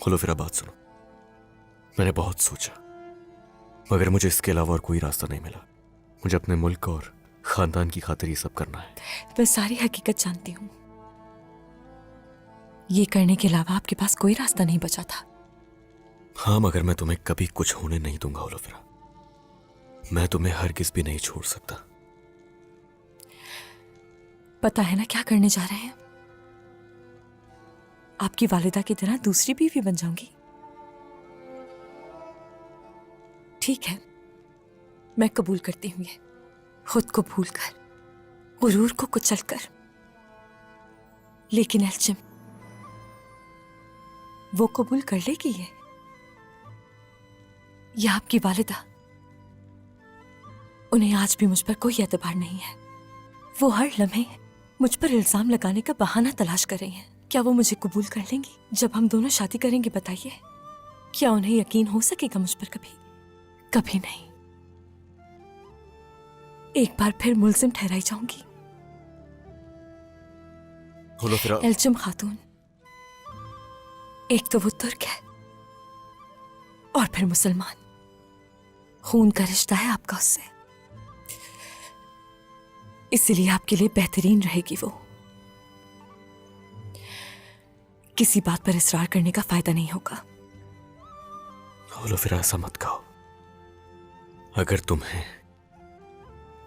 खोलो फिर बात सुनो। मैंने बहुत सोचा, मगर मुझे इसके अलावा और कोई रास्ता नहीं मिला। मुझे अपने मुल्क और खानदान की खातिर ये सब करना है। मैं सारी हकीकत जानती हूँ। ये करने के अलावा आपके पास कोई रास्ता नहीं बचा था। हाँ, मगर मैं तुम्हें कभी कुछ होने नहीं दूंगा ओलोफिरा। मैं तुम्हें हरगिज़ भी नहीं छोड़ सकता। पता है ना क्या करने जा रहे हैं? आपकी वालिदा की तरह दूसरी बीवी बन जाऊंगी। ठीक है, मैं कबूल करती हूँ ये, खुद को भूलकर, गुरूर को कुचलकर। लेकिन एल्चिम, वो कबूल कर लेगी ये आपकी वालिदा? उन्हें आज भी मुझ पर कोई एतबार नहीं है। वो हर लम्हे मुझ पर इल्जाम लगाने का बहाना तलाश कर रही हैं। क्या वो मुझे कबूल कर लेंगी जब हम दोनों शादी करेंगे? बताइए, क्या उन्हें यकीन हो सकेगा मुझ पर? कभी कभी नहीं। एक बार फिर मुल्जिम ठहराई जाऊंगी। ओलोफिरा, एल्चिम खातून, एक तो वो तुर्क है और फिर मुसलमान। खून का रिश्ता है आपका उससे, इसलिए आपके लिए बेहतरीन रहेगी वो। किसी बात पर इसरार करने का फायदा नहीं होगा। ओलोफिरा, ऐसा मत कहो। अगर तुम्हें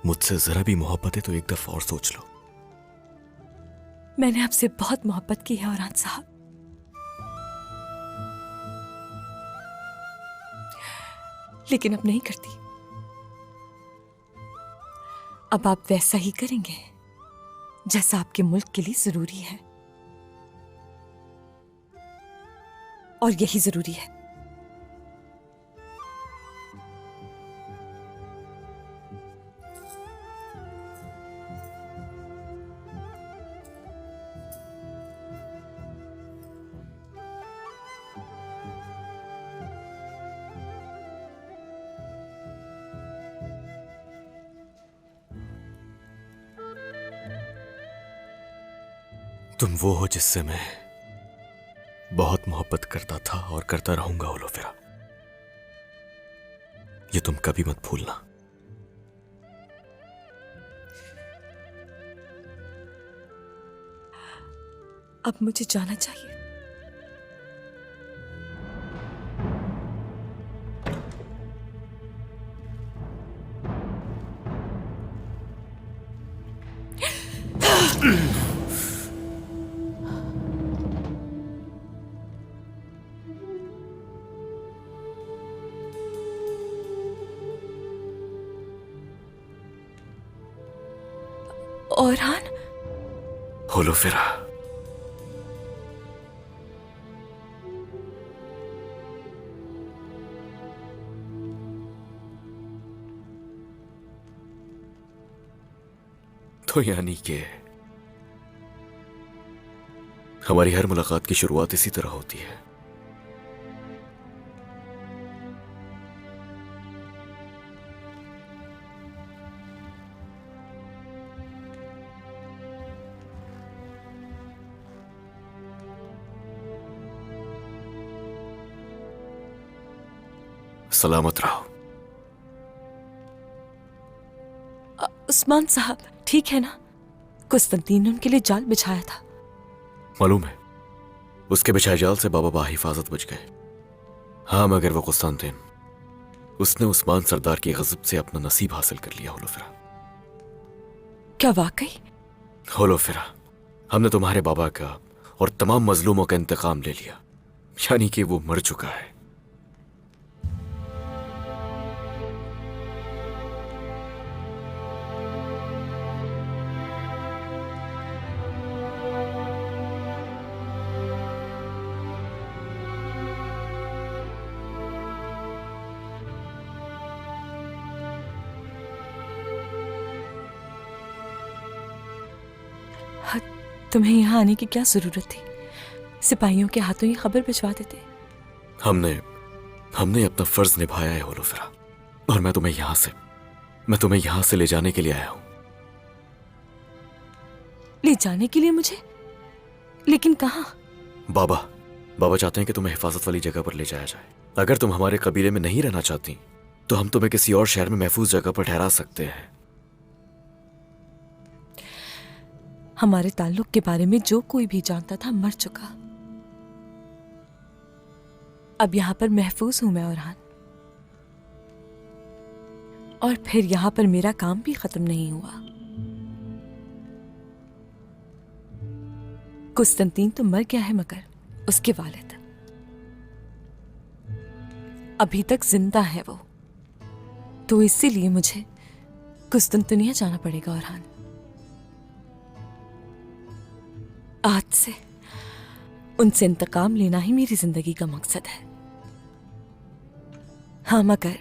मुझसे जरा भी मोहब्बत है तो एक दफा और सोच लो। मैंने आपसे बहुत मोहब्बत की है औरान साहब, लेकिन अब नहीं करती। अब आप वैसा ही करेंगे जैसा आपके मुल्क के लिए जरूरी है, और यही जरूरी है। तुम वो हो जिससे मैं बहुत मोहब्बत करता था और करता रहूंगा ओलोफिरा। ये तुम कभी मत भूलना। अब मुझे जाना चाहिए। औरान, ओलोफिरा, तो यानी कि हमारी हर मुलाकात की शुरुआत इसी तरह होती है। सलामत रहो। उस्मान साहब ठीक है ना? कुस्तंतीन ने उनके लिए जाल बिछाया था। मालूम है, उसके बिछाए जाल से बाबा बाहिफाजत बच गए। हाँ, मगर वो कुस्तंतीन, उसने उस्मान सरदार की गज़ब से अपना नसीब हासिल कर लिया। होलोफिरा, क्या वाकई? होलोफिरा, हमने तुम्हारे बाबा का और तमाम मजलूमों का इंतकाम ले लिया। यानी कि वो मर चुका है। तुम्हें यहाँ आने की क्या जरूरत थी? सिपाहियों के हाथों ये खबर भिजवा देते। हमने अपना फर्ज निभाया है होलोफिरा, और मैं तुम्हें यहां से ले जाने के लिए आया हूं। ले जाने के लिए मुझे? लेकिन कहाँ? बाबा, बाबा चाहते हैं कि तुम्हें हिफाजत वाली जगह पर ले जाया जाए। अगर तुम हमारे कबीले में नहीं रहना चाहती तो हम तुम्हें किसी और शहर में महफूज जगह पर ठहरा सकते हैं। हमारे ताल्लुक के बारे में जो कोई भी जानता था मर चुका। अब यहां पर महफूज हूं मैं औरहान, और फिर यहां पर मेरा काम भी खत्म नहीं हुआ। कुस्तंतीन तो मर गया है, मगर उसके वालिद अभी तक जिंदा है वो, तो इसीलिए मुझे कुस्तंतुनिया जाना पड़ेगा औरहान। आज से उनसे इंतकाम लेना ही मेरी जिंदगी का मकसद है। हाँ, मगर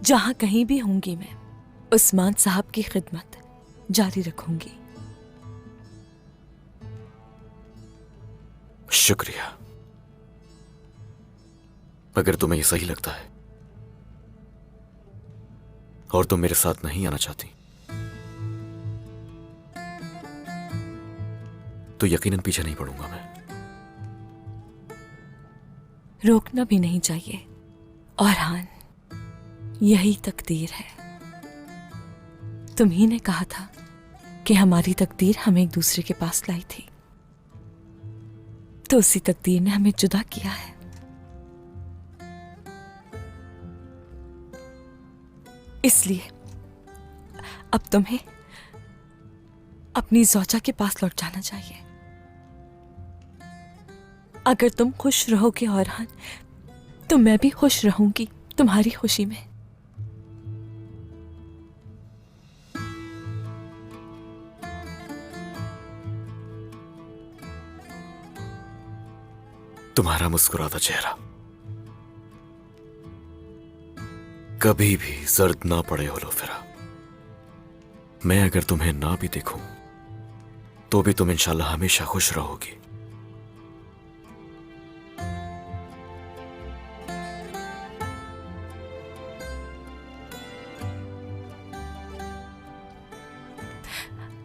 जहां कहीं भी होंगी मैं उस्मान साहब की खिदमत जारी रखूंगी। शुक्रिया। अगर तुम्हें यह सही लगता है और तुम मेरे साथ नहीं आना चाहती तो यकीनन पीछे नहीं पड़ूंगा मैं। रोकना भी नहीं चाहिए औरहान, यही तकदीर है। तुम ही ने कहा था कि हमारी तकदीर हमें एक दूसरे के पास लाई थी, तो उसी तकदीर ने हमें जुदा किया है। इसलिए अब तुम्हें अपनी ज़ौजा के पास लौट जाना चाहिए। अगर तुम खुश रहोगे औरहान, तो मैं भी खुश रहूंगी तुम्हारी खुशी में। तुम्हारा मुस्कुराता चेहरा कभी भी जर्द ना पड़े होलोफिरा। मैं अगर तुम्हें ना भी देखूं तो भी तुम इंशाल्लाह हमेशा खुश रहोगी।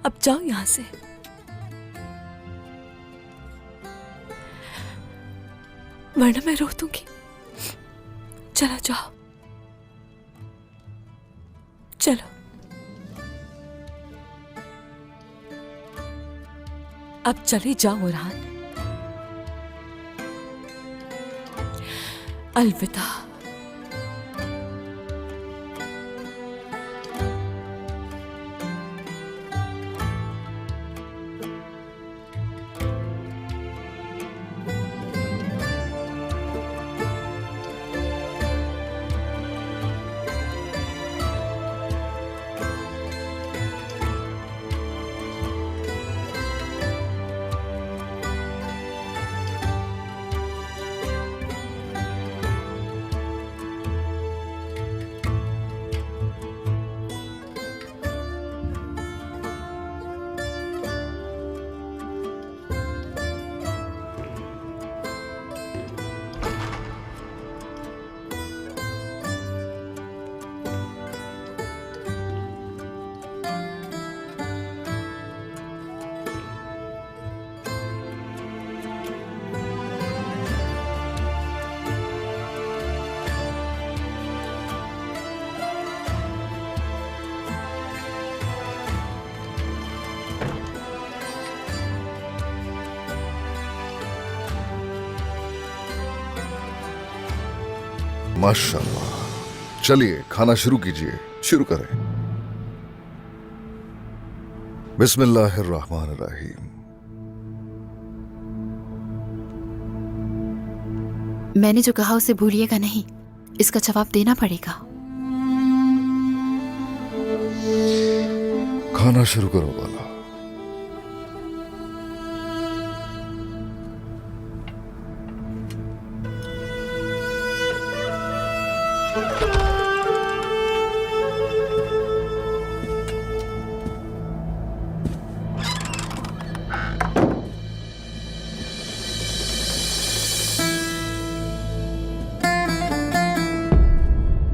अब जाओ यहां से। वरना मैं रो दूंगी। चलो जाओ, चलो। अब चले जाओ औरहान। अलविदा। माशाल्लाह। चलिए खाना शुरू कीजिए। शुरू करें। बिस्मिल्लाहिर्रहमानिर्रहीम। मैंने जो कहा उसे भूलिएगा नहीं, इसका जवाब देना पड़ेगा। खाना शुरू करो बाला।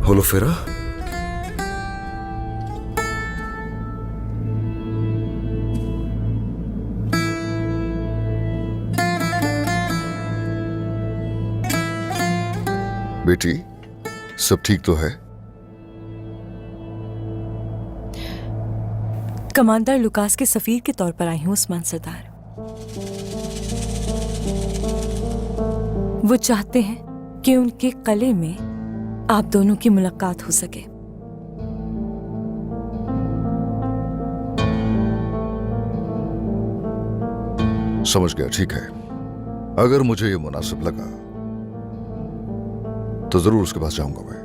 होलोफिरा, बेटी, सब ठीक तो है? कमांडर लुकास के सफीर के तौर पर आई हूं उस्मान सरदार। वो चाहते हैं कि उनके कले में आप दोनों की मुलाकात हो सके। समझ गया, ठीक है। अगर मुझे ये मुनासिब लगा तो जरूर उसके पास जाऊंगा मैं।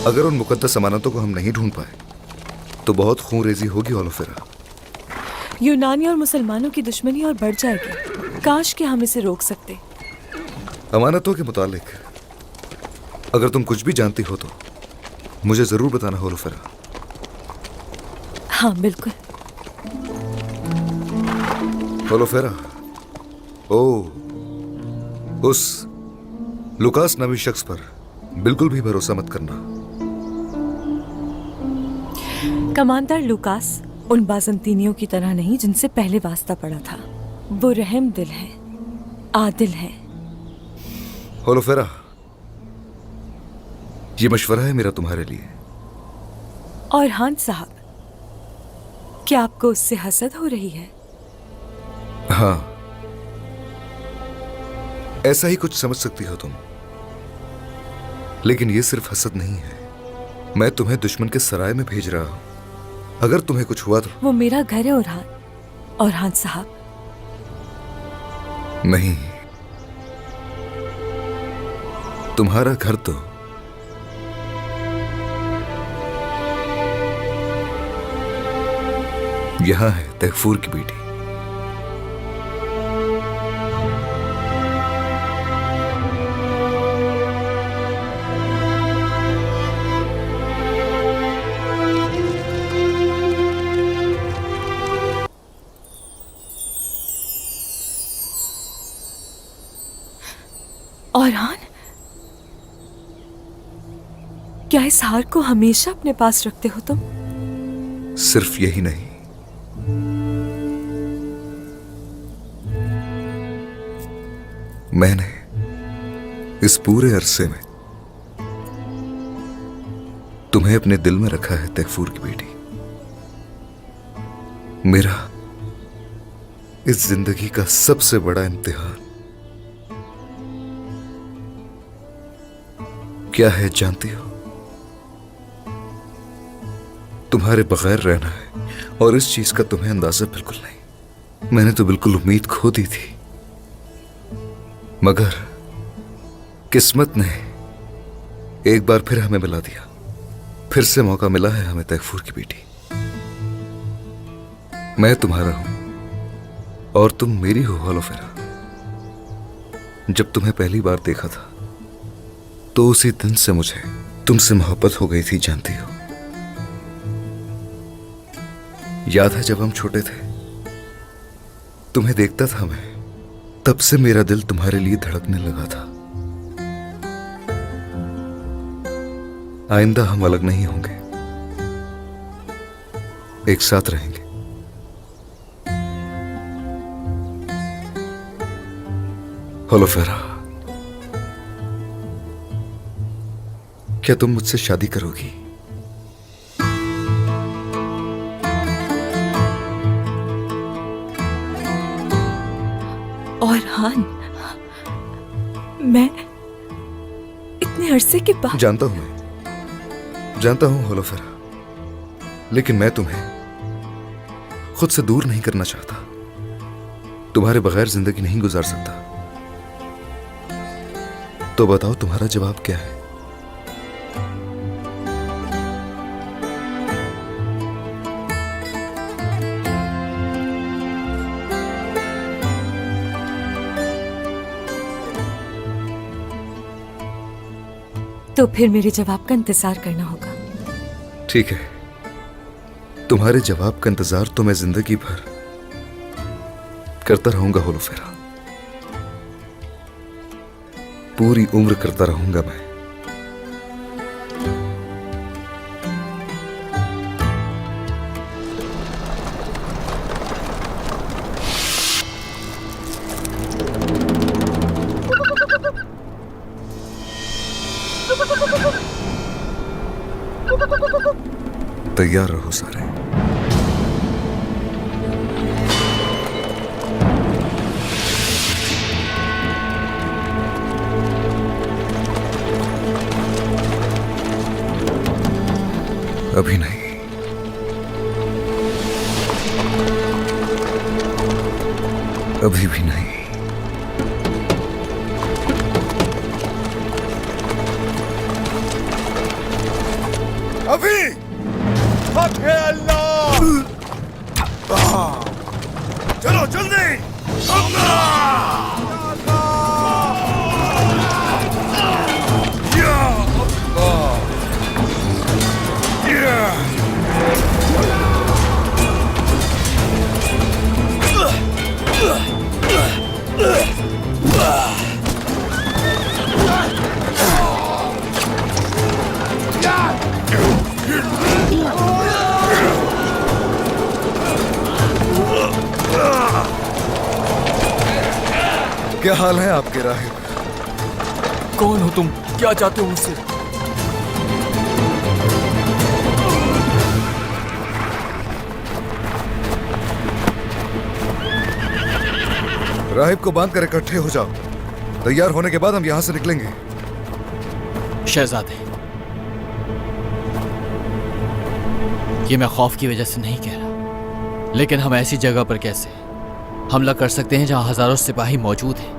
अगर उन मुकद्दस अमानतों को हम नहीं ढूंढ पाए तो बहुत खूनरेजी होगी ओलोफेरा। यूनानी और मुसलमानों की दुश्मनी और बढ़ जाएगी। काश कि हम इसे रोक सकते। अमानतों के मुतालिक अगर तुम कुछ भी जानती हो तो मुझे जरूर बताना ओलोफेरा। हाँ बिल्कुल। ओलोफेरा, ओ उस लुकास नामी शख्स पर बिल्कुल भी भरोसा मत करना। कमांडर लुकास उन बाजंतीनियों की तरह नहीं जिनसे पहले वास्ता पड़ा था। वो रहम दिल है, आदिल है। ओलोफेरा, ये मशवरा है मेरा तुम्हारे लिए। और हान साहब, क्या आपको उससे हसद हो रही है? हाँ, ऐसा ही कुछ समझ सकती हो तुम, लेकिन ये सिर्फ हसद नहीं है। मैं तुम्हें दुश्मन के सराय में भेज रहा हूं। अगर तुम्हें कुछ हुआ तो वो मेरा घर है और हान साहब। नहीं, तुम्हारा घर तो यहां है, तैफूर की बेटी। और हान, क्या इस हार को हमेशा अपने पास रखते हो तुम? सिर्फ यही नहीं, मैंने इस पूरे अरसे में तुम्हें अपने दिल में रखा है तैफूर की बेटी। मेरा इस जिंदगी का सबसे बड़ा इम्तिहान क्या है जानती हो? तुम्हारे बगैर रहना है, और इस चीज का तुम्हें अंदाजा बिल्कुल नहीं। मैंने तो बिल्कुल उम्मीद खो दी थी, मगर किस्मत ने एक बार फिर हमें मिला दिया। फिर से मौका मिला है हमें तैफूर की बेटी। मैं तुम्हारा हूं और तुम मेरी हो ओलोफेरा। जब तुम्हें पहली बार देखा था तो उसी दिन से मुझे तुमसे मोहब्बत हो गई थी, जानती हो। याद है जब हम छोटे थे, तुम्हें देखता था मैं, तब से मेरा दिल तुम्हारे लिए धड़कने लगा था। आइंदा हम अलग नहीं होंगे, एक साथ रहेंगे। ओलोफेरा, क्या तुम मुझसे शादी करोगी? और हान, मैं इतने अरसे के बाद। जानता हूं ओलोफेरा, लेकिन मैं तुम्हें खुद से दूर नहीं करना चाहता। तुम्हारे बगैर जिंदगी नहीं गुजार सकता। तो बताओ तुम्हारा जवाब क्या है? तो फिर मेरे जवाब का इंतजार करना होगा। ठीक है, तुम्हारे जवाब का इंतजार तो मैं जिंदगी भर करता रहूंगा ओलोफेरा। पूरी उम्र करता रहूंगा मैं। तैयार रहो सारे। अभी नहीं। अभी भी नहीं। अभी चलो जल्दी। क्या हाल है आपके राहिब? कौन हो तुम? क्या चाहते हो मुझसे? राहिब को बांध कर इकट्ठे हो जाओ। तैयार होने के बाद हम यहां से निकलेंगे। शहजादे, ये मैं खौफ की वजह से नहीं कह रहा, लेकिन हम ऐसी जगह पर कैसे हमला कर सकते हैं जहां हजारों सिपाही मौजूद हैं?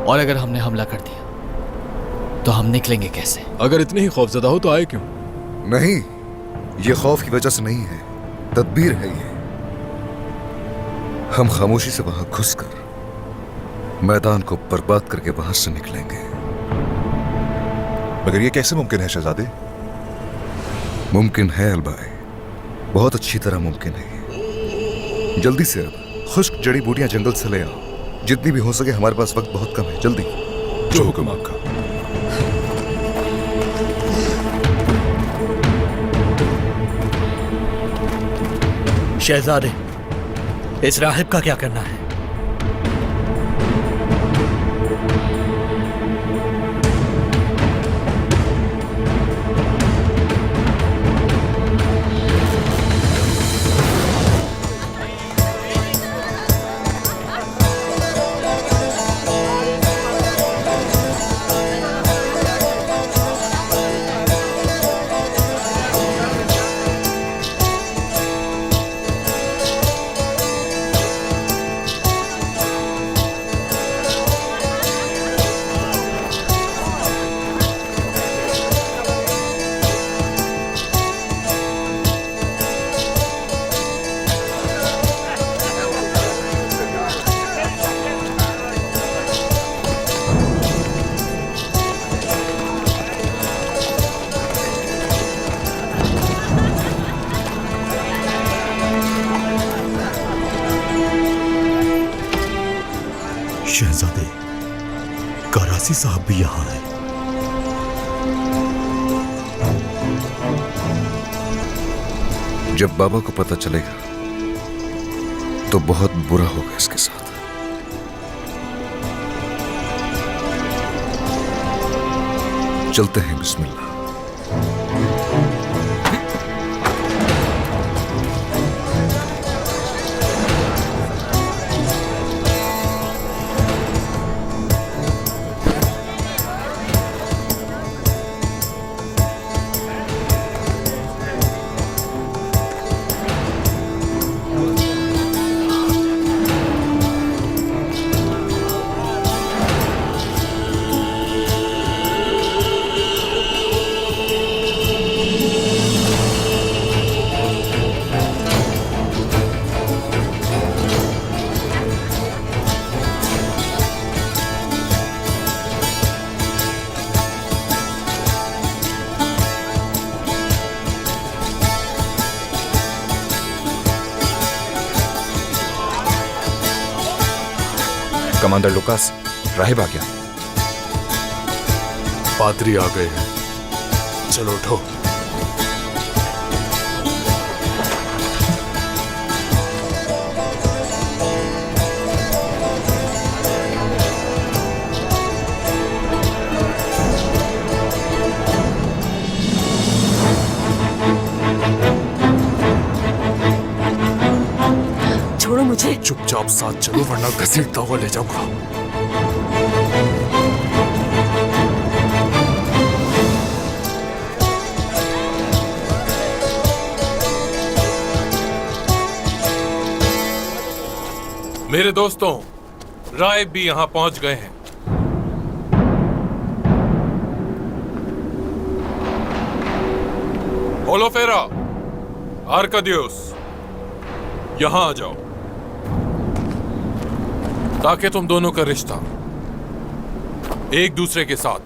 और अगर हमने हमला कर दिया तो हम निकलेंगे कैसे? अगर इतने ही खौफजदा हो तो आए क्यों? नहीं, ये खौफ की वजह से नहीं है, तदबीर है ये। हम खामोशी से वहां घुसकर मैदान को बर्बाद करके वहां से निकलेंगे। मगर ये कैसे मुमकिन है शहजादे? मुमकिन है अलबाई, बहुत अच्छी तरह मुमकिन है। जल्दी से अब खुश्क जड़ी बूटियां जंगल से ले आओ। जितनी भी हो सके, हमारे पास वक्त बहुत कम है। जल्दी। जो हुक्म आपका। शहजादे, इस राहिब का क्या करना है? शहजादे, करासी साहब भी यहां है। जब बाबा को पता चलेगा तो बहुत बुरा होगा इसके साथ। चलते हैं, बिस्मिल्लाह। कमांडर लुकास, राहिब आ गया। पादरी आ गए हैं। चलो उठो। मुझे। चुपचाप साथ चलो वरना घसीटता हुआ ले जाऊंगा। मेरे दोस्तों, राय भी यहां पहुंच गए हैं। ओलोफेरा, आर्कादियोस, यहां आ जाओ ताकि तुम दोनों का रिश्ता एक दूसरे के साथ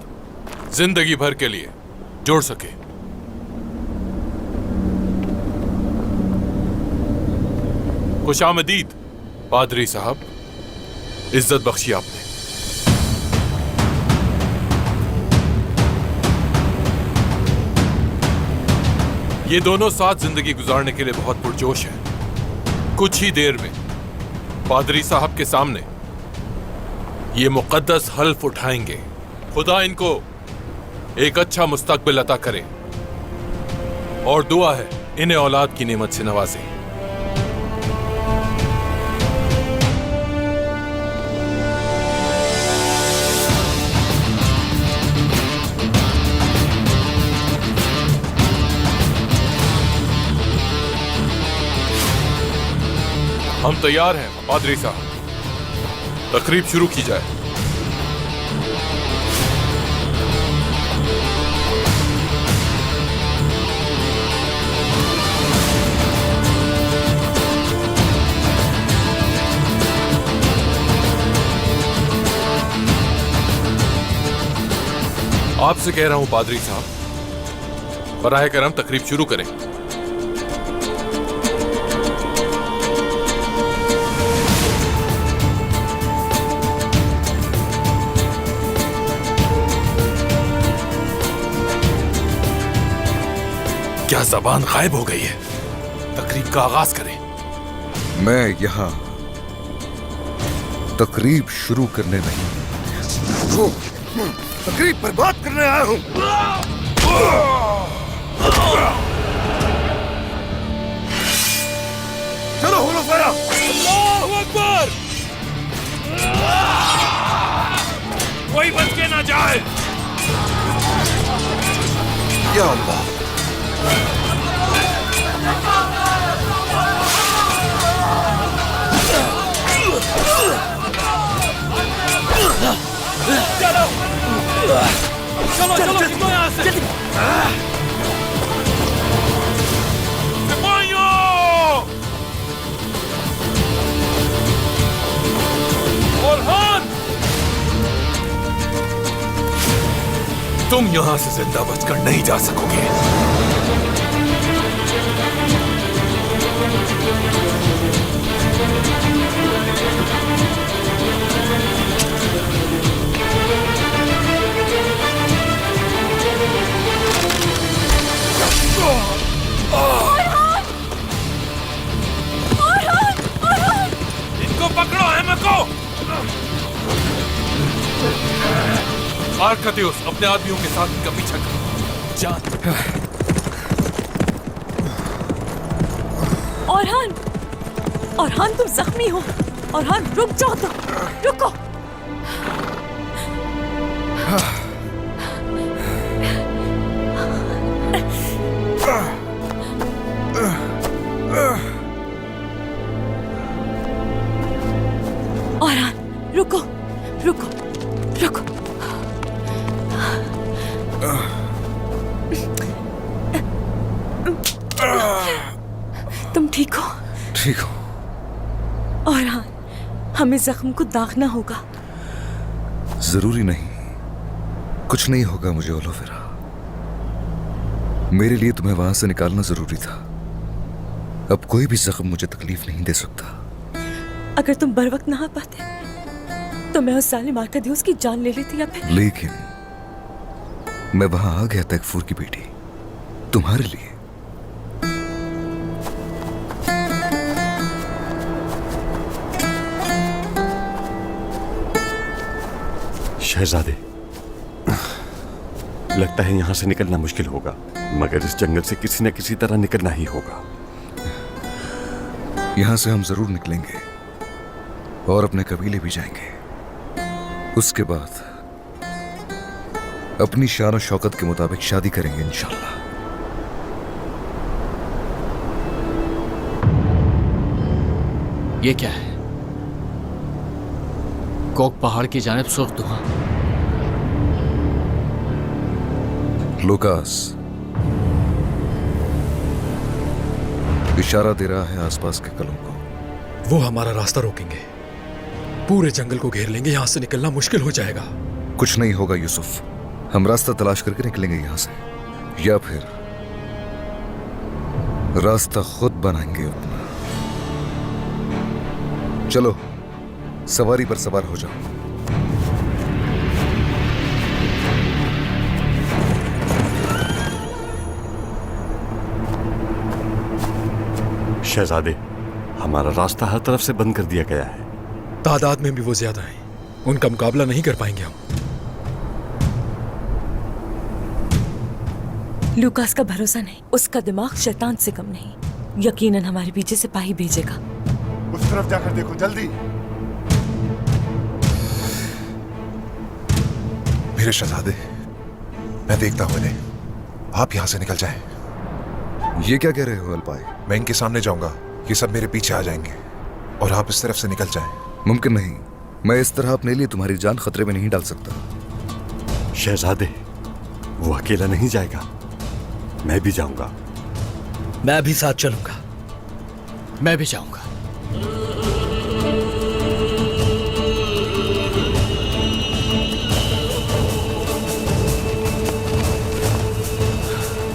जिंदगी भर के लिए जोड़ सके। खुशामदीद पादरी साहब, इज्जत बख्शी आपने। ये दोनों साथ जिंदगी गुजारने के लिए बहुत पुरजोश हैं। कुछ ही देर में पादरी साहब के सामने ये मुकद्दस हल्फ उठाएंगे। खुदा इनको एक अच्छा मुस्तकबिल अता करे और दुआ है इन्हें औलाद की नेमत से नवाजे। हम तैयार हैं पादरी साहब, तकरीब शुरू की जाए। आपसे कह रहा हूं पादरी साहब, बराए करम तकरीब शुरू करें। क्या जबान गायब हो गई है? तकरीब का आगाज करें। मैं यहाँ तकरीब शुरू करने नहीं, तकरीब बर्बाद करने आया हूँ। चलो ओलोफेरा। अल्लाहु अकबर! कोई बच के ना जाए। या अल्लाह, चलो निकलो यहाँ से। सिपाहियों! ओरहान! तुम यहां से जिंदा बचकर नहीं जा सकोगे। इनको पकड़ो, अहमद को। आर्कादियोस, अपने आदमियों के साथ इनका पीछा करो। जान। औरहान, औरहान तुम जख्मी हो। औरहान रुक जाओ, तो रुको। औरहान रुको, रुको, रुको। तुम ठीक हो? ठीक हो। औरहान, हमें जख्म को दागना होगा। जरूरी नहीं, कुछ नहीं होगा मुझे ओलोफेरा। मेरे लिए तुम्हें वहां से निकालना जरूरी था। अब कोई भी जख्म मुझे तकलीफ नहीं दे सकता। अगर तुम बर वक्त ना आ पाते तो मैं उस जालिम आर्कादियोस की जान ले लेती, या फिर लेकिन मैं वहां आ गया तकफूर की बेटी, तुम्हारे लिए। शहजादे, लगता है यहां से निकलना मुश्किल होगा, मगर इस जंगल से किसी न किसी तरह निकलना ही होगा। यहां से हम जरूर निकलेंगे, और अपने कबीले भी जाएंगे। उसके बाद अपनी शान और शौकत के मुताबिक शादी करेंगे इंशाल्लाह। ये क्या है? कोक पहाड़ की जानिब सुर्ख धुआं। लुकास इशारा दे रहा है आसपास के कलों को। वो हमारा रास्ता रोकेंगे, पूरे जंगल को घेर लेंगे, यहां से निकलना मुश्किल हो जाएगा। कुछ नहीं होगा यूसुफ, हम रास्ता तलाश करके निकलेंगे यहां से, या फिर रास्ता खुद बनाएंगे अपना। चलो सवारी पर सवार हो जाओ। शहजादे, हमारा रास्ता हर तरफ से बंद कर दिया गया है। तादाद में भी वो ज्यादा हैं, उनका मुकाबला नहीं कर पाएंगे हम। लूकास का भरोसा नहीं, उसका दिमाग शैतान से कम नहीं। यकीनन हमारे पीछे सिपाही भेजेगा। उस तरफ जाकर देखो जल्दी। मेरे शहजादे, मैं देखता हूं इन्हें, आप यहां से निकल जाएं। ये क्या कह रहे हो अलपाई? मैं इनके सामने जाऊंगा, ये सब मेरे पीछे आ जाएंगे और आप इस तरफ से निकल जाएं। मुमकिन नहीं, मैं इस तरह अपने लिए तुम्हारी जान खतरे में नहीं डाल सकता। शहजादे, वो अकेला नहीं जाएगा, मैं भी जाऊंगा। मैं भी साथ चलूंगा। मैं भी जाऊंगा।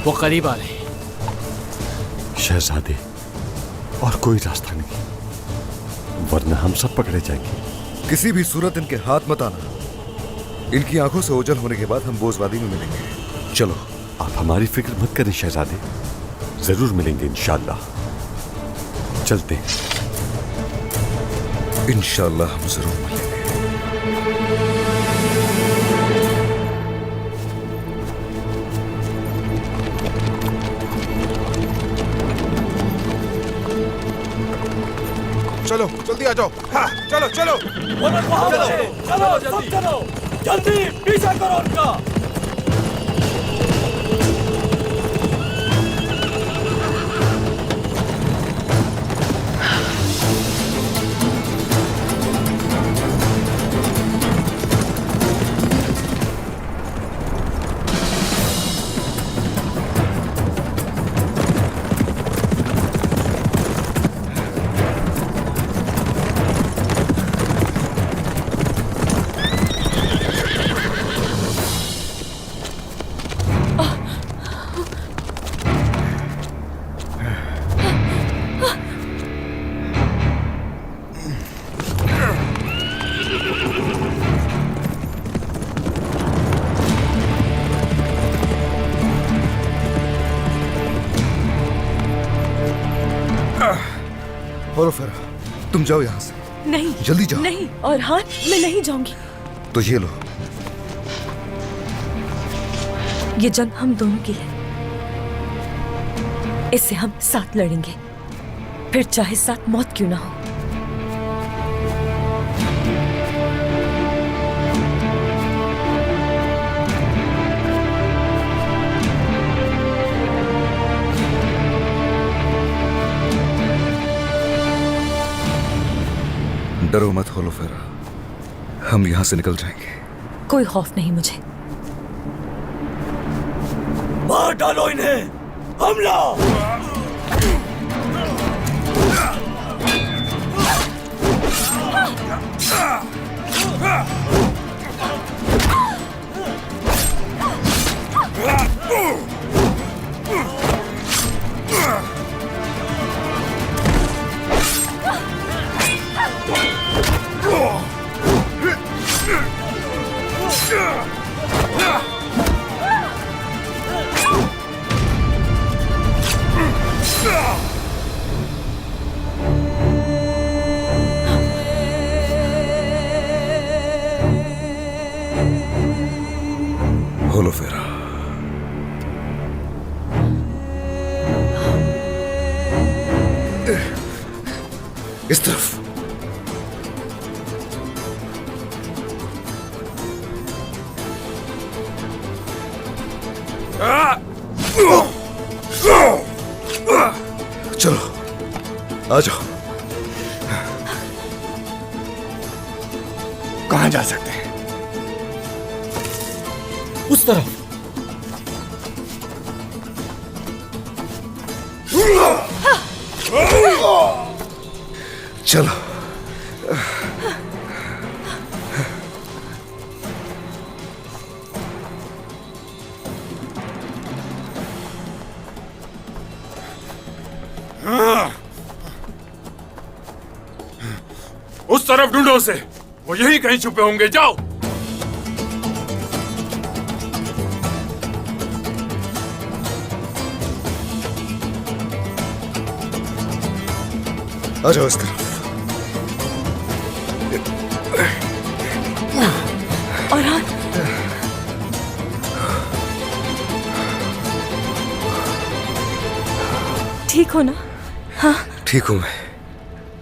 वो करीब आ रहे हैं। शहजादे, और कोई रास्ता नहीं, वरना हम सब पकड़े जाएंगे। किसी भी सूरत इनके हाथ मत आना। इनकी आंखों से ओझल होने के बाद हम बोझवादी में मिलेंगे। चलो। आप हमारी फिक्र मत करें शहजादे, जरूर मिलेंगे इंशाल्लाह। चलते हैं। इंशाल्लाह हम जरूर मिलेंगे। चलो जल्दी आ जाओ। हाँ, चलो चलो चलो जल्दी पीछा करो उनका। बोलो फिर, तुम जाओ यहां से। नहीं जल्दी जाओ। नहीं, और हाँ, मैं नहीं जाऊंगी। तो ये लो। ये जंग हम दोनों की है, इससे हम साथ लड़ेंगे, फिर चाहे साथ मौत क्यों ना हो। डरो मत होलो फेरा, हम यहां से निकल जाएंगे। कोई खौफ नहीं मुझे। मार डालो इन्हें, हमला। होलो फेरा। इस तरफ। चलो आ जाओ। कहाँ जा सकते हैं? उस तरफ। चलो। उस तरफ ढूंढो उसे, वो यहीं कहीं छुपे होंगे। जाओ। आ जाओ इस तरफ। और हाँ, ठीक हो ना? हाँ, ठीक हूं मैं,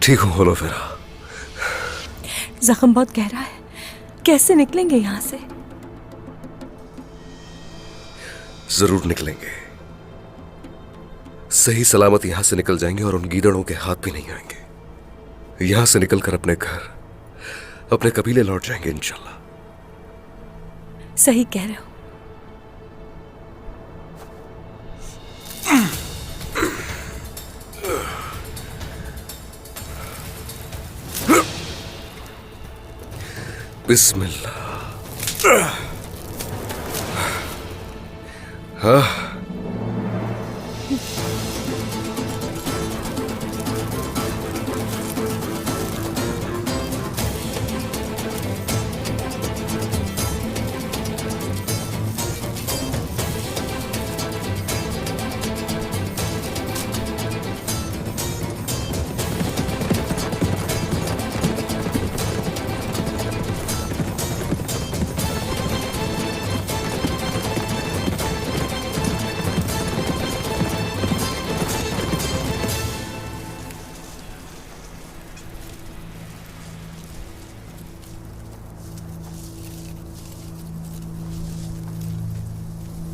ठीक हूं होलोफेरा। जख्म बहुत गहरा है, कैसे निकलेंगे यहाँ से? जरूर निकलेंगे, सही सलामत यहां से निकल जाएंगे और उन गीदड़ों के हाथ भी नहीं आएंगे। यहां से निकलकर अपने घर, अपने कबीले लौट जाएंगे इंशाल्लाह। सही कह रहे हो। बिस्मिल्लाह। हाँ,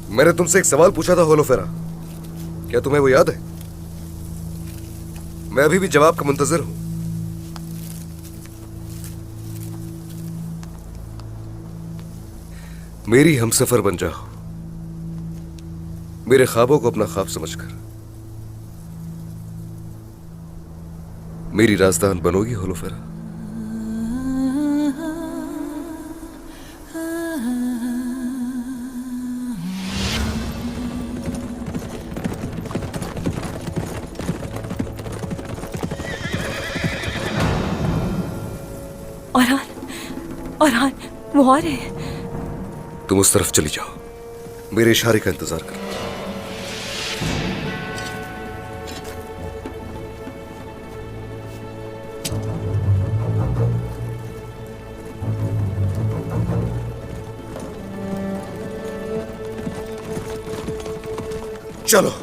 मैंने तुमसे एक सवाल पूछा था होलोफेरा, क्या तुम्हें वो याद है? मैं अभी भी जवाब का मुंतजिर हूं। मेरी हमसफर बन जाओ, मेरे ख्वाबों को अपना ख्वाब समझकर मेरी राजदान बनोगी होलोफेरा? और हाँ, वो आ रहे हैं। तुम उस तरफ चली जाओ, मेरे इशारे का इंतजार करो। चलो।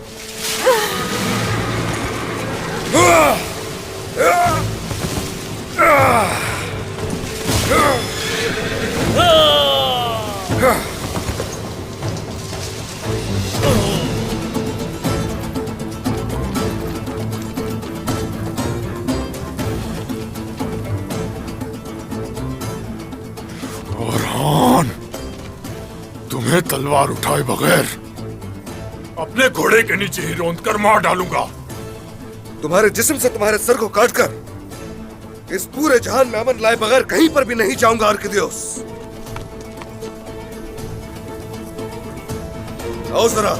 औरहान, तुम्हें तलवार उठाए बगैर अपने घोड़े के नीचे ही रौंद कर मार डालूंगा। तुम्हारे जिस्म से तुम्हारे सर को काटकर इस पूरे जहान में अमन लाए बगैर कहीं पर भी नहीं जाऊंगा आर्किदियोस। आओ जरा।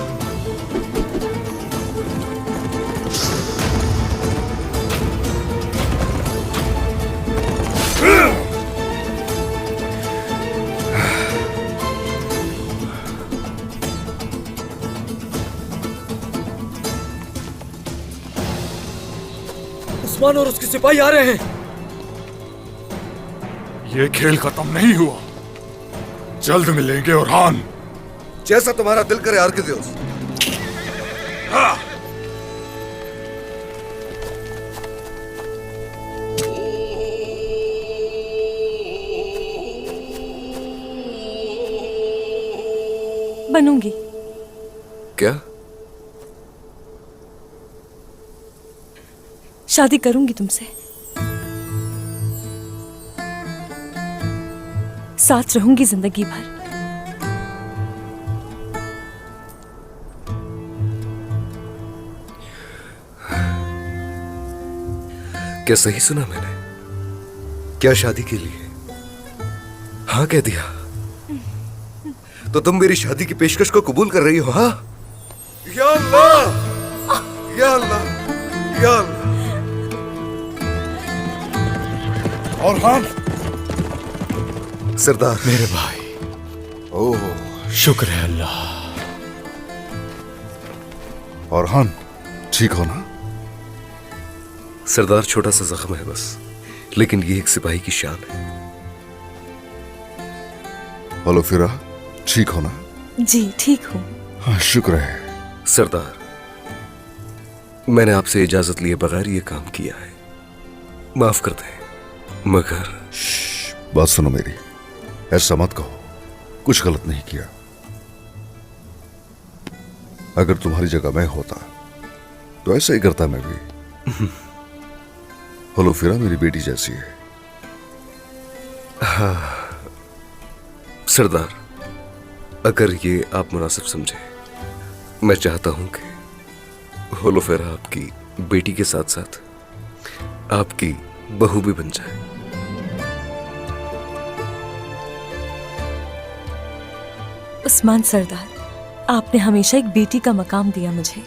उस्मान और उसके सिपाही आ रहे हैं। ये खेल खत्म नहीं हुआ, जल्द मिलेंगे औरहान। जैसा तुम्हारा दिल करे आर्किदियोस। हाँ। बनूंगी। क्या? शादी करूंगी तुमसे, साथ रहूंगी जिंदगी भर। क्या सही सुना मैंने? क्या शादी के लिए हाँ कह दिया? तो तुम मेरी शादी की पेशकश को कबूल कर रही हो? हाँ? या अल्लाह, या अल्लाह, या अल्लाह। और हाँ सरदार मेरे भाई, ओह, शुक्र है अल्लाह। और हाँ ठीक हो ना? सरदार छोटा सा जख्म है बस, लेकिन ये एक सिपाही की शान है। बोलो फिरा, ठीक हो ना? जी ठीक हूँ। हाँ शुक्र है। सरदार, मैंने आपसे इजाजत लिए बगैर ये काम किया है, माफ कर दें। मगर बात सुनो मेरी, ऐसा मत कहो, कुछ गलत नहीं किया। अगर तुम्हारी जगह मैं होता तो ऐसा ही करता मैं भी। बोलो फिरा मेरी बेटी जैसी है। हाँ सरदार, अगर ये आप मुनासिब समझे, मैं चाहता हूं कि होलोफेरा आपकी बेटी के साथ साथ आपकी बहू भी बन जाए। उस्मान सरदार, आपने हमेशा एक बेटी का मकाम दिया मुझे,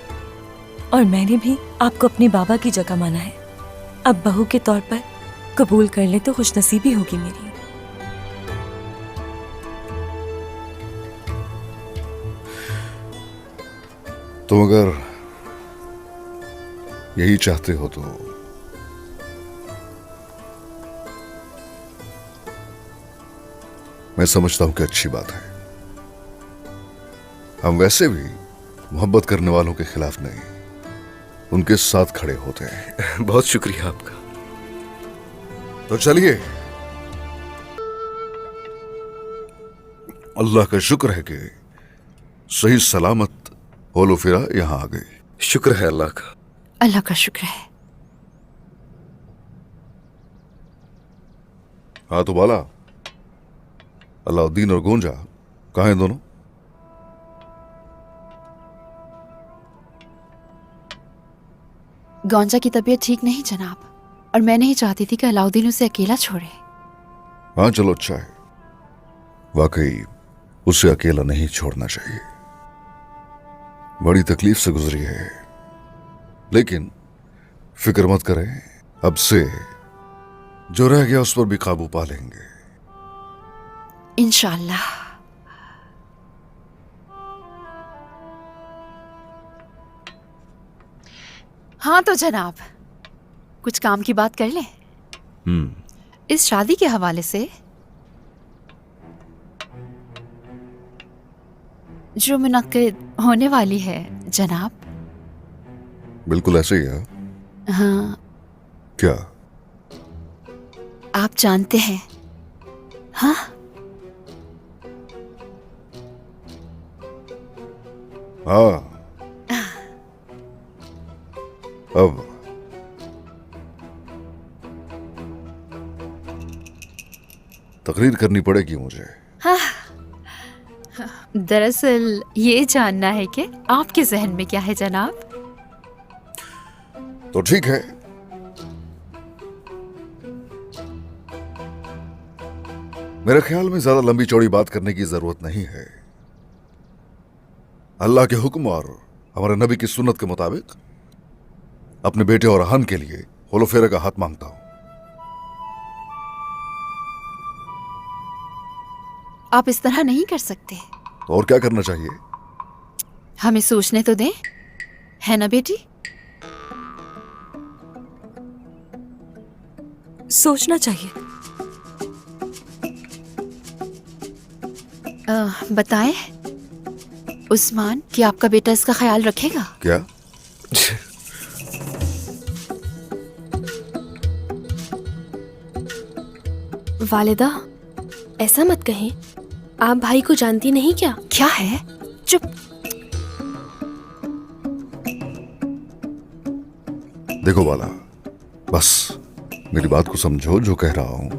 और मैंने भी आपको अपने बाबा की जगह माना है। अब बहू के तौर पर कबूल कर ले तो खुशनसीबी होगी मेरी। तुम अगर यही चाहते हो तो मैं समझता हूं कि अच्छी बात है। हम वैसे भी मोहब्बत करने वालों के खिलाफ नहीं, उनके साथ खड़े होते हैं। बहुत शुक्रिया आपका। तो चलिए, अल्लाह का शुक्र है कि सही सलामत होलोफिरा यहां आ गई। शुक्र है अल्लाह का। अल्लाह का शुक्र है। हाँ तो बाला, अलाउद्दीन और गोंजा कहाँ हैं दोनों? गौंजा की तबीयत ठीक नहीं जनाब, और मैं नहीं चाहती थी कि अलाउद्दीन उसे अकेला छोड़े। हाँ चलो अच्छा है, वाकई उसे अकेला नहीं छोड़ना चाहिए। बड़ी तकलीफ से गुजरी है, लेकिन फिक्र मत करें, अब से जो रह गया उस पर भी काबू पा लेंगे इंशाअल्लाह। हाँ तो जनाब, कुछ काम की बात कर लें। इस शादी के हवाले से जो मुनक्किद होने वाली है जनाब। बिल्कुल ऐसे ही है। हाँ, क्या? आप जानते हैं। हाँ हाँ, अब तकरीर करनी पड़ेगी मुझे। हाँ, दरअसल ये जानना है कि आपके जहन में क्या है जनाब। तो ठीक है, मेरे ख्याल में ज्यादा लंबी चौड़ी बात करने की जरूरत नहीं है। अल्लाह के हुक्म और हमारे नबी की सुन्नत के मुताबिक अपने बेटे और अहन के लिए होलोफेरे का हाथ मांगता हूं। आप इस तरह नहीं कर सकते। तो और क्या करना चाहिए? हमें सोचने तो दें, है ना बेटी? सोचना चाहिए। बताएं उस्मान कि आपका बेटा इसका ख्याल रखेगा? क्या? वालिदा, ऐसा मत कहें। आप भाई को जानती नहीं क्या? क्या है? चुप। देखो बाला, बस मेरी बात को समझो, जो कह रहा हूं।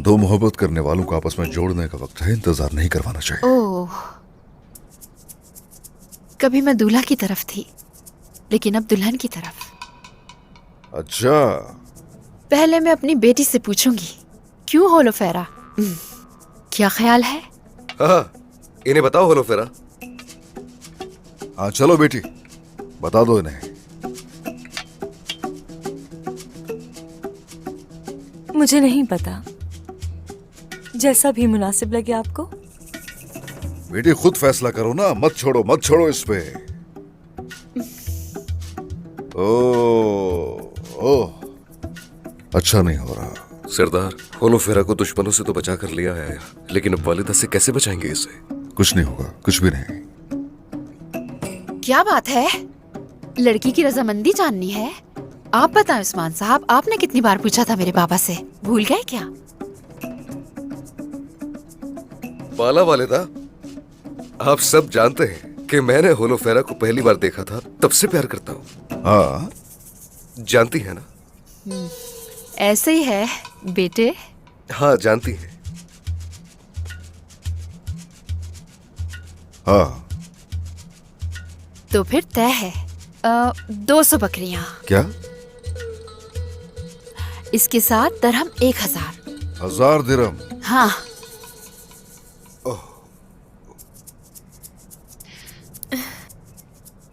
दो मोहब्बत करने वालों को आपस में जोड़ने का वक्त है, इंतजार नहीं करवाना चाहिए। ओह, कभी मैं दूल्हा की तरफ थी, लेकिन अब दुल्हन की तरफ। अच्छा, पहले मैं अपनी बेटी से पूछूंगी, क्यों होलोफेरा? क्या ख्याल है? हाँ, इन्हें बताओ होलोफेरा। हाँ चलो बेटी, बता दो इन्हें। मुझे नहीं पता, जैसा भी मुनासिब लगे आपको। बेटी खुद फैसला करो ना, मत छोड़ो इस पे। ओह, अच्छा नहीं हो रहा। सरदार, होलोफेरा को दुश्मनों से तो बचा कर लिया है, लेकिन अब वालिदा से कैसे बचाएंगे इसे? कुछ नहीं होगा, कुछ भी नहीं। क्या बात है? लड़की की रजामंदी जाननी है? आप बताएं उस्मान साहब, आपने कितनी बार पूछा था मेरे पापा से, भूल गए क्या? बाला वालिदा, आप सब जानते हैं कि मैंने होलोफेरा को पहली बार देखा था, तब से प्यार करता हूँ। हाँ, जानती है ना? ऐसे ही है बेटे। हाँ, जानती है। हाँ, तो फिर तय है। 200 बकरियां। क्या? इसके साथ दरहम 1000। 1000 दिरहम? हाँ।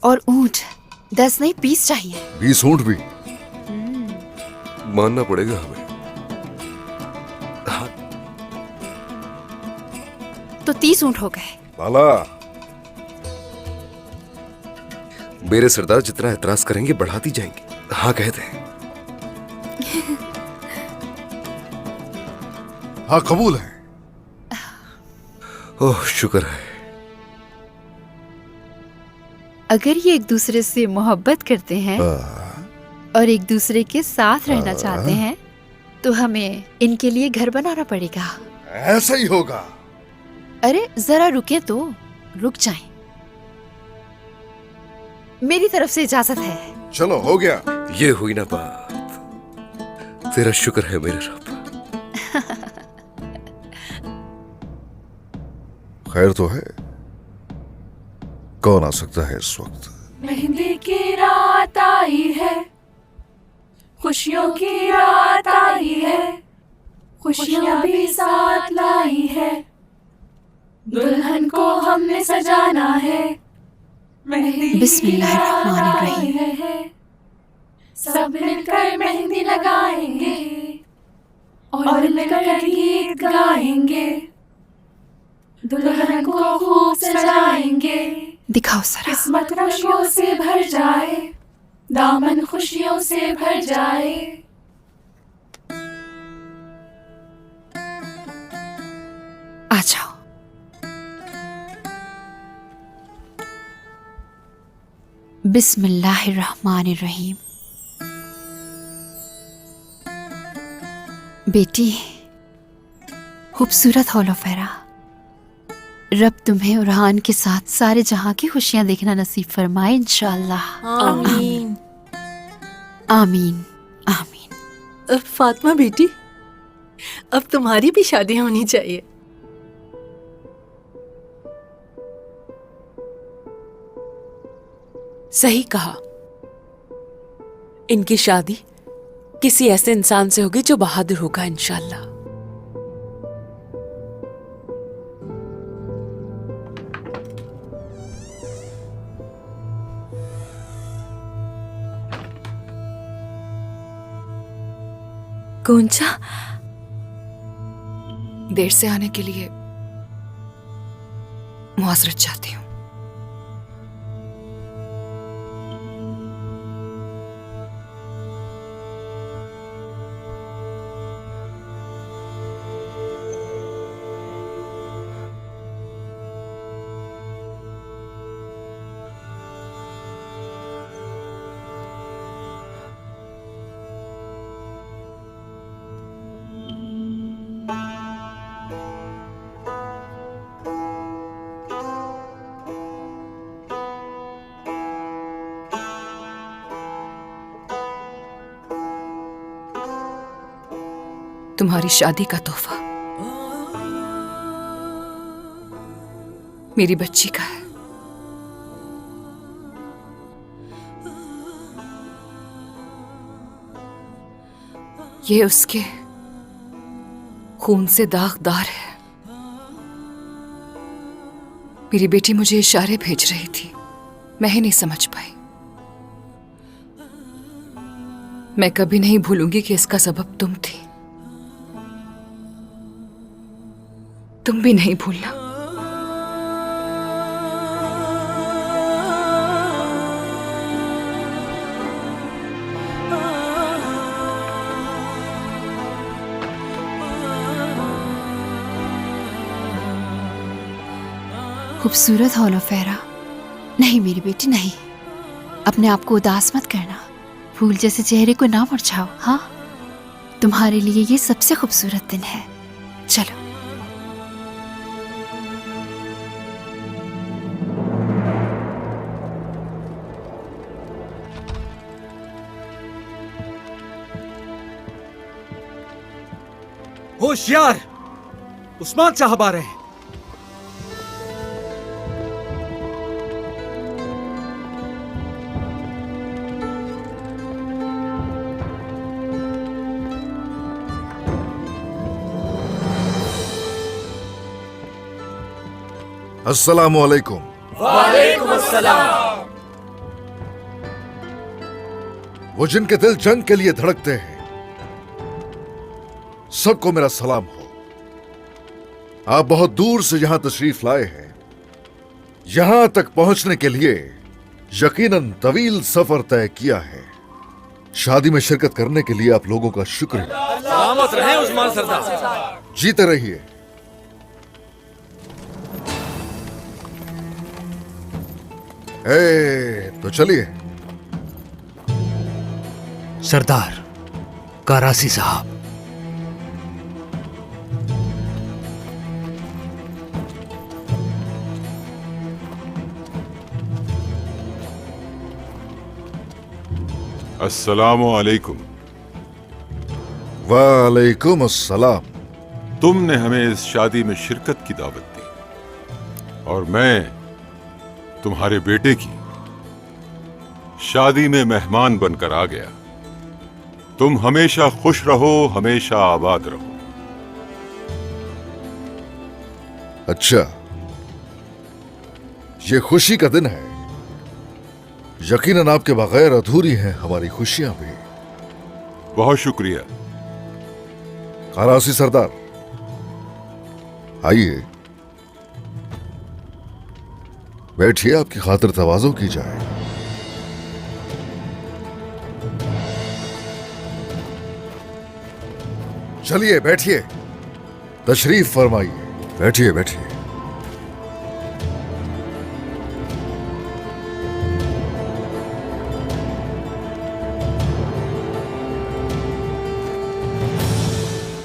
और ऊंट 10 नहीं 20 चाहिए। 20 ऊंट भी? मानना पड़ेगा हमें। तो 30 ऊंट हो गए। बाला, मेरे सरदार जितना एतराज करेंगे बढ़ाती जाएंगी। हाँ कहते हैं। हाँ कबूल है। ओह शुक्र है। अगर ये एक दूसरे से मोहब्बत करते हैं और एक दूसरे के साथ रहना चाहते हैं, तो हमें इनके लिए घर बनाना पड़ेगा। ऐसा ही होगा। अरे जरा रुके तो, रुक जाएं। मेरी तरफ से इजाजत है। चलो हो गया। ये हुई ना बात। तेरा शुक्र है मेरे रब। खैर तो है। कौन आ सकता है इस वक्त? मेहंदी की रात आई है, खुशियों की रात आई है, खुशियां भी साथ लाई है, दुल्हन को हमने सजाना है। मेहंदी बिस्मिल्लाहिर्रहमानिर्रहीम। सब मिलकर मेहंदी लगाएंगे और मिलकर गीत गाएंगे, दुल्हन को खूब सजाएंगे। दिखाओ सरा। किस्मत खुशियों से भर जाए, दामन खुशियों से भर जाए। आ जाओ। बिस्मिल्लाहिर्रहमानिर्रहीम। बेटी, खूबसूरत होलोफेरा, रब तुम्हें उरहान के साथ सारे जहां की खुशियां देखना नसीब फरमाए इंशाअल्लाह। आमीन। आमीन आमीन। फातिमा बेटी, अब तुम्हारी भी शादी होनी चाहिए। सही कहा। इनकी शादी किसी ऐसे इंसान से होगी जो बहादुर होगा इंशाअल्लाह। कौनसा? देर से आने के लिए मुआजरत चाहती हूँ। तुम्हारी शादी का तोहफा मेरी बच्ची का है। ये उसके खून से दागदार है। मेरी बेटी मुझे इशारे भेज रही थी, मैं ही नहीं समझ पाई। मैं कभी नहीं भूलूंगी कि इसका सबब तुम थी। तुम भी नहीं भूलना। खूबसूरत हो लो फेरा। नहीं मेरी बेटी नहीं, अपने आप को उदास मत करना। फूल जैसे चेहरे को ना मुरझाओ। हाँ, तुम्हारे लिए ये सबसे खूबसूरत दिन है। चलो। होशियार, उस्मान साहब आ रहे हैं। अस्सलामु अलैकुम। वालेकुम अस्सलाम। वो जिनके दिल जंग के लिए धड़कते हैं, सबको मेरा सलाम हो। आप बहुत दूर से यहां तशरीफ लाए हैं। यहां तक पहुंचने के लिए यकीनन तवील सफर तय किया है। शादी में शिरकत करने के लिए आप लोगों का शुक्रिया। सलामत रहे उस्मान सरदार। जीते रहिए। तो चलिए। सरदार करासी साहब, अस्सलामु अलैकुम। वालेकुम अस्सलाम। तुमने हमें इस शादी में शिरकत की दावत दी और मैं तुम्हारे बेटे की शादी में मेहमान बनकर आ गया। तुम हमेशा खुश रहो, हमेशा आबाद रहो। अच्छा, ये खुशी का दिन है। यकीनन आपके बगैर अधूरी हैं हमारी खुशियां भी। बहुत शुक्रिया। करासी सरदार, आइए बैठिए, आपकी खातिर तवाज़ो की जाए। चलिए बैठिए, तशरीफ फरमाइए। बैठिए बैठिए।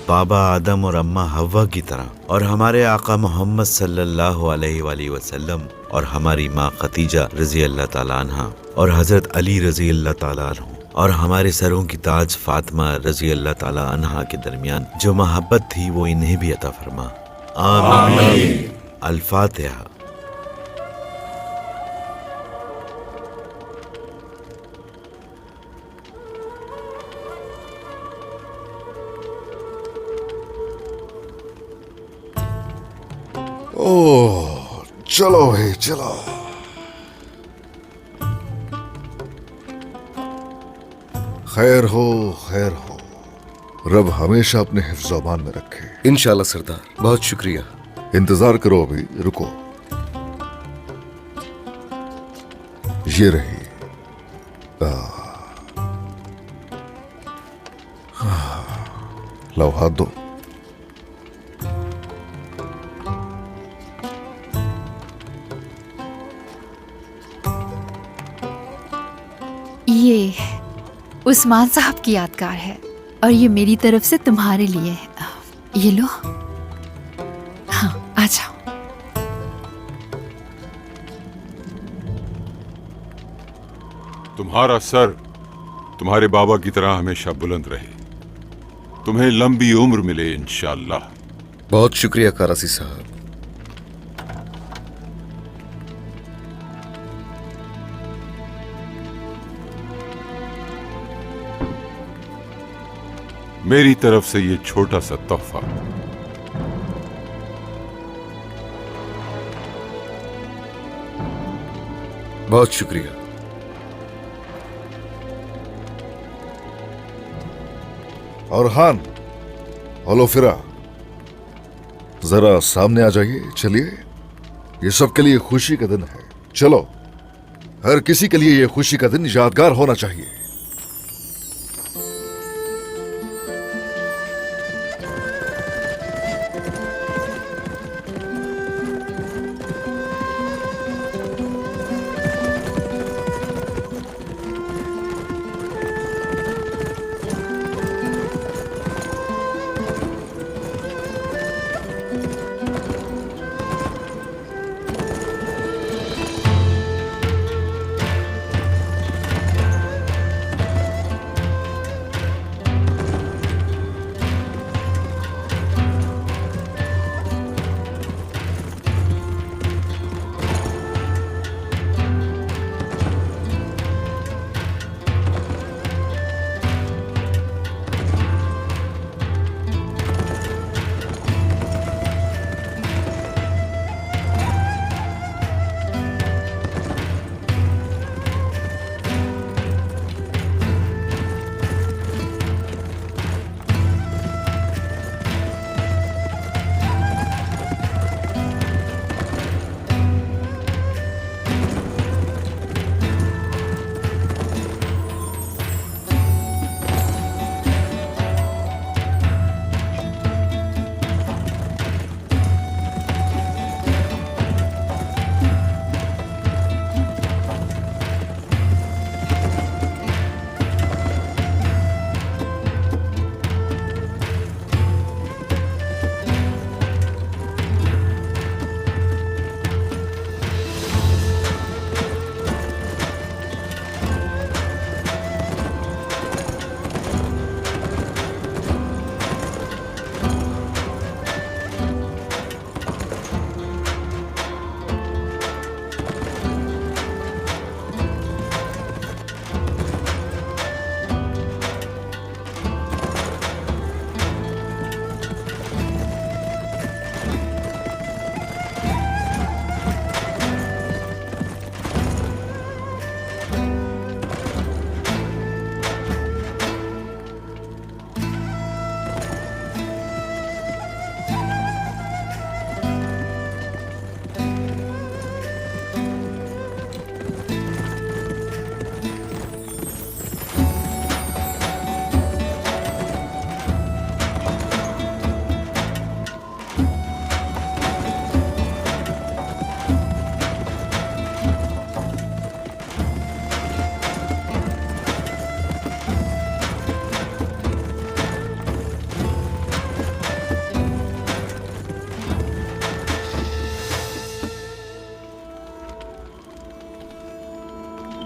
बाबा आदम और अम्मा हव्वा की तरह और हमारे आका मोहम्मद सल्लल्लाहु अलैहि वसल्लम और हमारी माँ खतीजा रजी अल्लाह ताला अन्हा और हजरत अली रजी अल्लाह ताला अन्हु और हमारे सरों की ताज फातिमा रजी अल्लाह ताला अन्हा के दरमियान जो मोहब्बत थी वो इन्हें भी अता फरमा। आमीन। अल-फातिहा। ओह, चलो भाई चलो। खैर हो, खैर हो। रब हमेशा अपने हिफ्ज़-ओ-अमान में रखे। इंशाल्लाह सरदार, बहुत शुक्रिया। इंतजार करो, अभी रुको। ये रही। लो हाथ दो। ये उस्मान साहब की यादगार है और ये मेरी तरफ से तुम्हारे लिए है। ये लो। हाँ, आ जाओ। तुम्हारा सर तुम्हारे बाबा की तरह हमेशा बुलंद रहे। तुम्हें लंबी उम्र मिले इंशाअल्लाह। बहुत शुक्रिया कारासी साहब। मेरी तरफ से ये छोटा सा तोहफा। बहुत शुक्रिया। और हान, होलोफिरा, जरा सामने आ जाइए। चलिए, ये सबके लिए खुशी का दिन है। चलो, हर किसी के लिए ये खुशी का दिन यादगार होना चाहिए।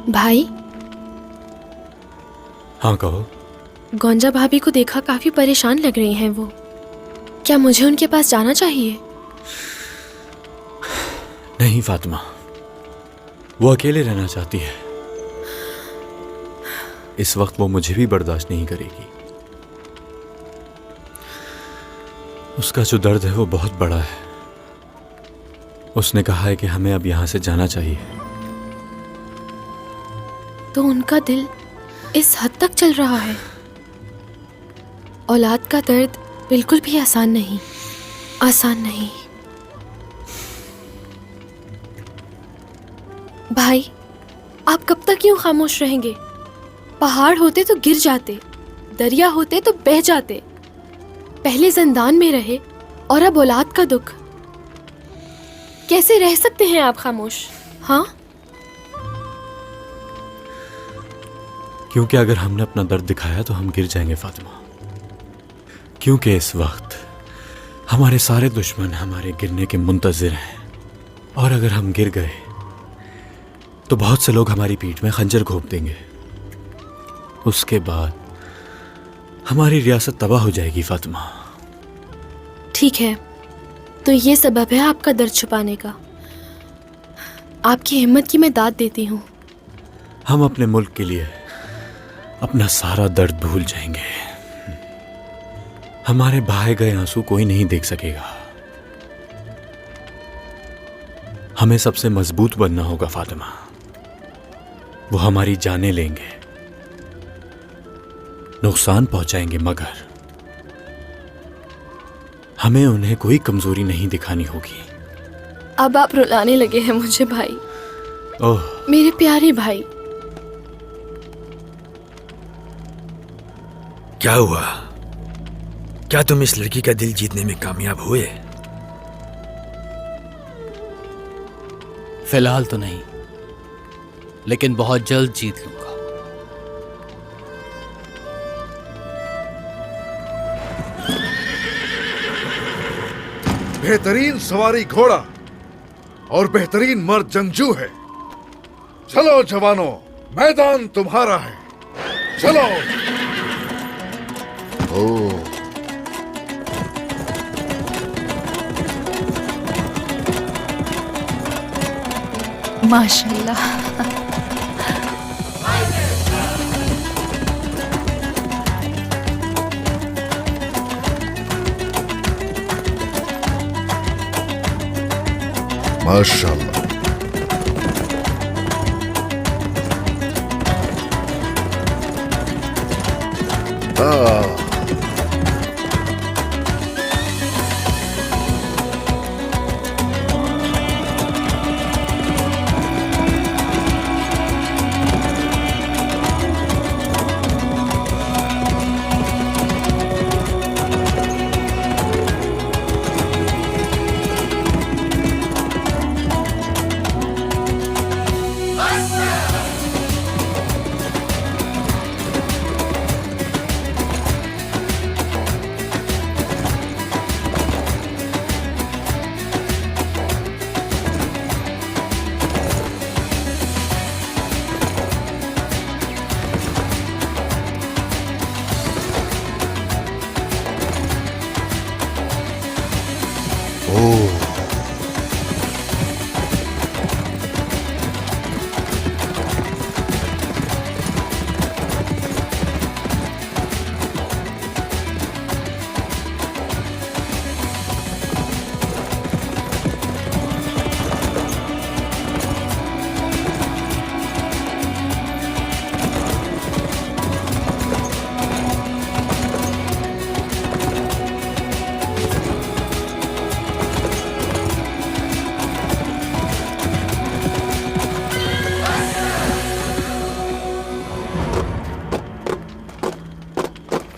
भाई। हाँ कहो। गोंजा भाभी को देखा काफी परेशान लग रही हैं वो। क्या मुझे उनके पास जाना चाहिए? नहीं फातिमा, वो अकेले रहना चाहती है। इस वक्त वो मुझे भी बर्दाश्त नहीं करेगी। उसका जो दर्द है वो बहुत बड़ा है। उसने कहा है कि हमें अब यहां से जाना चाहिए। तो उनका दिल इस हद तक चल रहा है। औलाद का दर्द बिल्कुल भी आसान नहीं, आसान नहीं। भाई, आप कब तक यूं खामोश रहेंगे? पहाड़ होते तो गिर जाते, दरिया होते तो बह जाते। पहले जिंदान में रहे और अब औलाद का दुख। कैसे रह सकते हैं आप खामोश? हाँ, क्योंकि अगर हमने अपना दर्द दिखाया तो हम गिर जाएंगे फातिमा। क्योंकि इस वक्त हमारे सारे दुश्मन हमारे गिरने के मुंतजिर हैं। और अगर हम गिर गए तो बहुत से लोग हमारी पीठ में खंजर घोंप देंगे। उसके बाद हमारी रियासत तबाह हो जाएगी फातिमा। ठीक है, तो ये सबब है आपका दर्द छुपाने का। आपकी हिम्मत की मैं दाद देती हूँ। हम अपने मुल्क के लिए अपना सारा दर्द भूल जाएंगे। हमारे बहाए गए आंसू कोई नहीं देख सकेगा। हमें सबसे मजबूत बनना होगा फातिमा। वो हमारी जानें लेंगे, नुकसान पहुंचाएंगे, मगर हमें उन्हें कोई कमजोरी नहीं दिखानी होगी। अब आप रुलाने लगे हैं मुझे भाई। ओह मेरे प्यारे भाई। क्या हुआ? क्या तुम इस लड़की का दिल जीतने में कामयाब हुए? फिलहाल तो नहीं, लेकिन बहुत जल्द जीत लूंगा। बेहतरीन सवारी घोड़ा और बेहतरीन मर्द जंगजू है। चलो जवानों, मैदान तुम्हारा है, चलो। ओह माशाल्लाह। माशाल्लाह।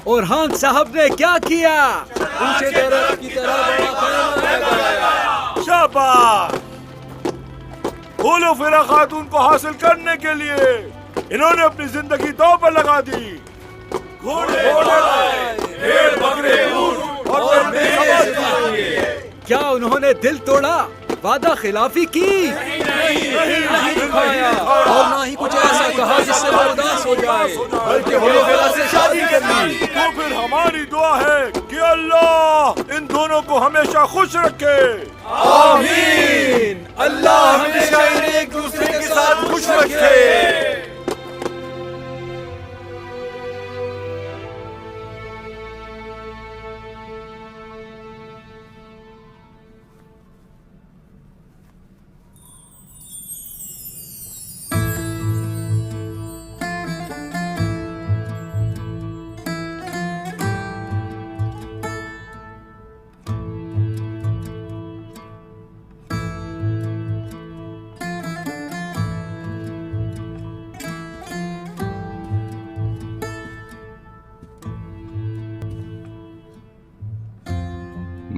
और खान साहब ने क्या किया? ऊंचे दरख्त की तरह बड़ा लगाया। शाबाश! फूलो फिरा खातून को हासिल करने के लिए इन्होंने अपनी जिंदगी दांव पर लगा दी। घोड़े भेड़ बकरे ऊंट और क्या उन्होंने दिल तोड़ा? वादा खिलाफी की? नहीं दिखाया और ना ही कुछ ऐसा कहा जिससे बर्दाश्त हो जाए, बल्कि होलोफेरा से शादी करनी। तो फिर हमारी दुआ है कि अल्लाह इन दोनों को हमेशा खुश रखे। आमीन। अल्लाह हमेशा इन्हें एक दूसरे के साथ खुश रखे।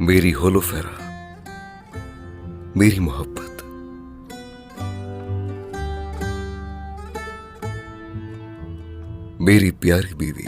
मेरी होलोफेरा, मेरी मोहब्बत, मेरी प्यारी बीवी,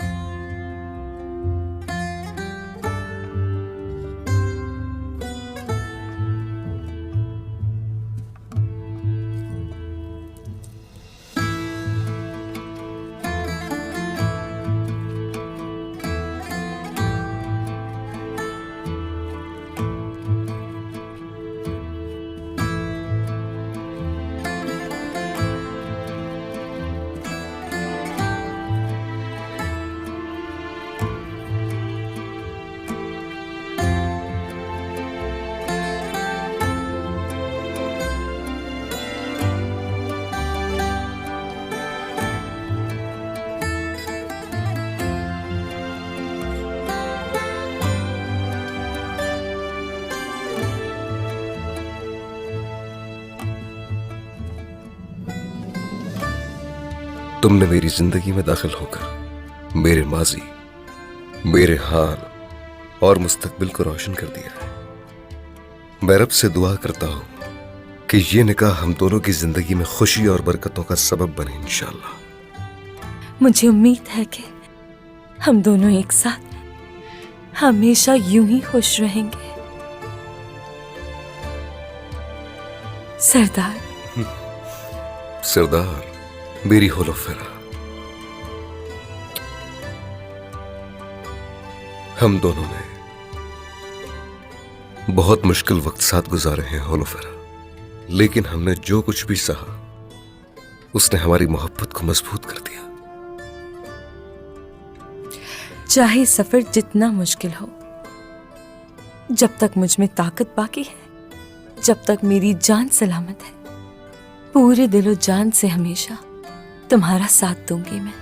तुमने मेरी जिंदगी में दाखिल होकर मेरे माजी, मेरे हाल और मुस्तकबिल को रोशन कर दिया है। मैं रब से दुआ करता हूं कि ये निकाह हम दोनों की जिंदगी में खुशी और बरकतों का सबब बने इंशाअल्लाह। मुझे उम्मीद है कि हम दोनों एक साथ हमेशा यूं ही खुश रहेंगे। सरदार। सरदार, मेरी होलो फेरा, हम दोनों ने बहुत मुश्किल वक्त साथ गुजारे हैं होलो फेरा, लेकिन हमने जो कुछ भी सहा उसने हमारी मोहब्बत को मजबूत कर दिया। चाहे सफर जितना मुश्किल हो, जब तक मुझ में ताकत बाकी है, जब तक मेरी जान सलामत है, पूरे दिलो जान से हमेशा तुम्हारा साथ दूंगी मैं।